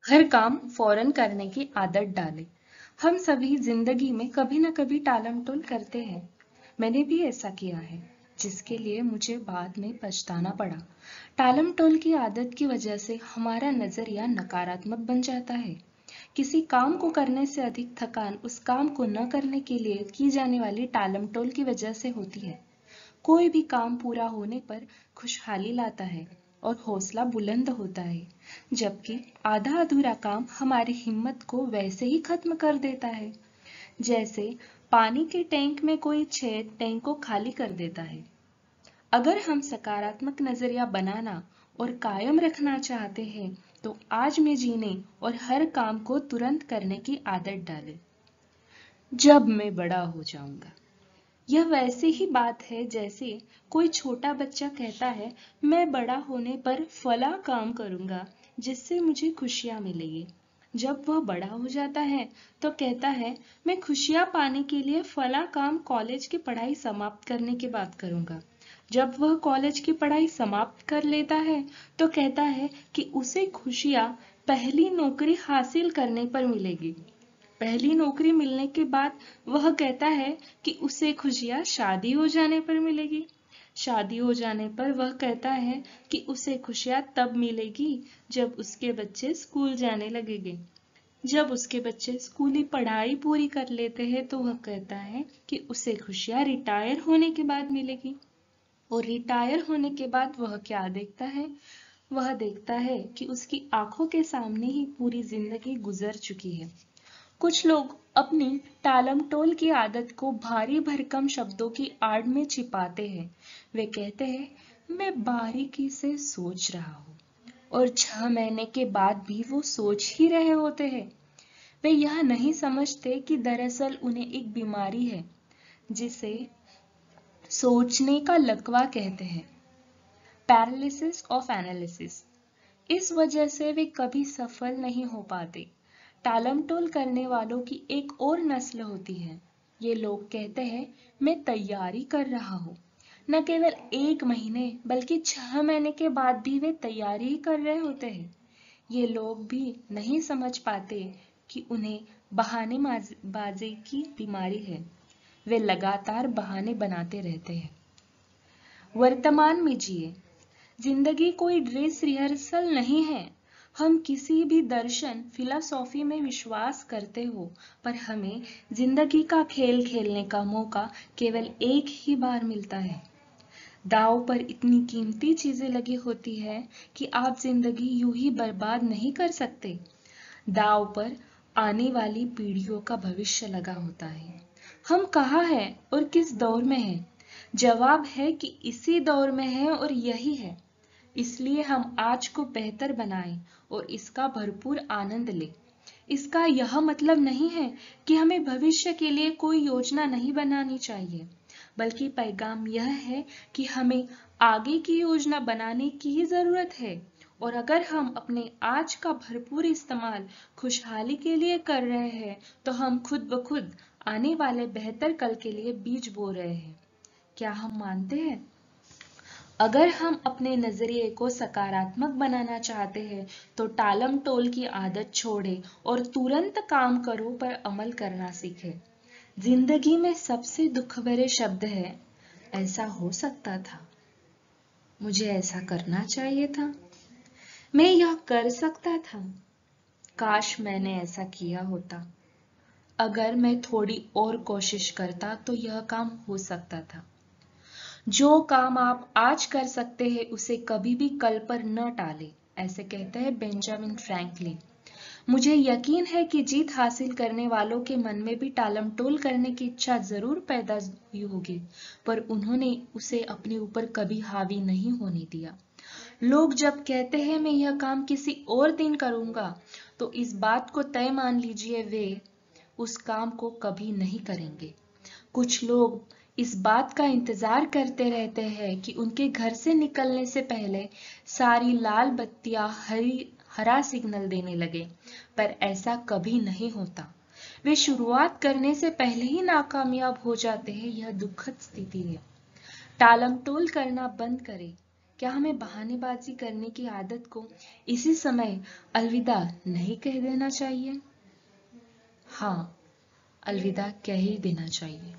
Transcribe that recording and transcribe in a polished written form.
हर काम फौरन करने की आदत डालें। हम सभी जिंदगी में कभी न कभी टालमटोल करते हैं। मैंने भी ऐसा किया है, जिसके लिए मुझे बाद में पछताना पड़ा। टालमटोल की आदत की वजह से हमारा नजरिया नकारात्मक बन जाता है। किसी काम को करने से अधिक थकान उस काम को न करने के लिए की जाने वाली टालमटोल की वजह से होती है। कोई भी काम पूरा होने पर खुशहाली लाता है और हौसला बुलंद होता है, जबकि आधा अधूरा काम हमारी हिम्मत को वैसे ही खत्म कर देता है, जैसे पानी के टैंक में कोई छेद टैंक को खाली कर देता है। अगर हम सकारात्मक नजरिया बनाना और कायम रखना चाहते हैं, तो आज में जीने और हर काम को तुरंत करने की आदत डालें। जब मैं बड़ा हो जाऊंगा, यह वैसी ही बात है जैसे कोई छोटा बच्चा कहता है, मैं बड़ा होने पर फला काम करूंगा जिससे मुझे खुशियां मिलेगी। जब वह बड़ा हो जाता है तो कहता है, मैं खुशियां पाने के लिए फला काम कॉलेज की पढ़ाई समाप्त करने के बाद करूंगा। जब वह कॉलेज की पढ़ाई समाप्त कर लेता है तो कहता है कि उसे खुशियां पहली नौकरी हासिल करने पर मिलेगी। पहली नौकरी मिलने के बाद वह कहता है कि उसे खुशियां शादी हो जाने पर मिलेगी। शादी हो जाने पर वह कहता है कि उसे खुशियां तब मिलेगी जब उसके बच्चे स्कूल जाने लगेंगे। जब उसके बच्चे स्कूली पढ़ाई पूरी कर लेते हैं तो वह कहता है कि उसे खुशियां रिटायर होने के बाद मिलेगी। और रिटायर होने के बाद वह क्या देखता है? वह देखता है कि उसकी आंखों के सामने ही पूरी जिंदगी गुजर चुकी है। कुछ लोग अपनी टालमटोल की आदत को भारी भरकम शब्दों की आड़ में छिपाते हैं। वे कहते हैं, मैं बारीकी से सोच रहा हूँ, और 6 महीने के बाद भी वो सोच ही रहे होते हैं। वे यह नहीं समझते कि दरअसल उन्हें एक बीमारी है, जिसे सोचने का लकवा कहते हैं, पैरालिसिस ऑफ एनालिसिस। इस वजह से वे कभी सफल नहीं हो पाते। टालमटोल करने वालों की एक और नस्ल होती है। ये लोग कहते हैं, मैं तैयारी कर रहा हूँ। न केवल 1 महीने बल्कि 6 महीने के बाद भी वे तैयारी ही कर रहे होते हैं। ये लोग भी नहीं समझ पाते कि उन्हें बहानेबाजी की बीमारी है। वे लगातार बहाने बनाते रहते हैं। वर्तमान में जिए। जिंदगी कोई ड्रेस रिहर्सल नहीं है। हम किसी भी दर्शन फिलॉसफी में विश्वास करते हो, पर हमें जिंदगी का खेल खेलने का मौका केवल एक ही बार मिलता है। दांव पर इतनी कीमती चीजें लगी होती है कि आप जिंदगी यूं ही बर्बाद नहीं कर सकते। दांव पर आने वाली पीढ़ियों का भविष्य लगा होता है। हम कहाँ हैं और किस दौर में हैं? जवाब है कि इसी दौर में है और यही है। इसलिए हम आज को बेहतर बनाएं और इसका भरपूर आनंद लें। इसका यह मतलब नहीं है कि हमें भविष्य के लिए कोई योजना नहीं बनानी चाहिए, बल्कि पैगाम यह है कि हमें आगे की योजना बनाने की ही जरूरत है। और अगर हम अपने आज का भरपूर इस्तेमाल खुशहाली के लिए कर रहे हैं, तो हम खुद ब खुद आने वाले बेहतर कल के लिए बीज बो रहे हैं। क्या हम मानते हैं? अगर हम अपने नजरिए को सकारात्मक बनाना चाहते हैं, तो टालम टोल की आदत छोड़े और तुरंत काम करो पर अमल करना सीखें। जिंदगी में सबसे दुख भरे शब्द है, ऐसा हो सकता था, मुझे ऐसा करना चाहिए था, मैं यह कर सकता था, काश मैंने ऐसा किया होता, अगर मैं थोड़ी और कोशिश करता तो यह काम हो सकता था। जो काम आप आज कर सकते हैं उसे कभी भी कल पर न टालें, ऐसे कहते हैं बेंजामिन फ्रैंकलिन। मुझे यकीन है कि जीत हासिल करने वालों के मन में भी टालमटोल करने की इच्छा जरूर पैदा हुई होगी, पर उन्होंने उसे अपने ऊपर कभी हावी नहीं होने दिया। लोग जब कहते हैं मैं यह काम किसी और दिन करूंगा, तो इस बात को तय मान लीजिए वे उस काम को कभी नहीं करेंगे। कुछ लोग इस बात का इंतजार करते रहते हैं कि उनके घर से निकलने से पहले सारी लाल बत्तियां हरा सिग्नल देने लगे, पर ऐसा कभी नहीं होता। वे शुरुआत करने से पहले ही नाकामयाब हो जाते हैं। यह दुखद स्थिति है। टालमटोल करना बंद करें। क्या हमें बहानेबाजी करने की आदत को इसी समय अलविदा नहीं कह देना चाहिए? हाँ, अलविदा कह ही देना चाहिए।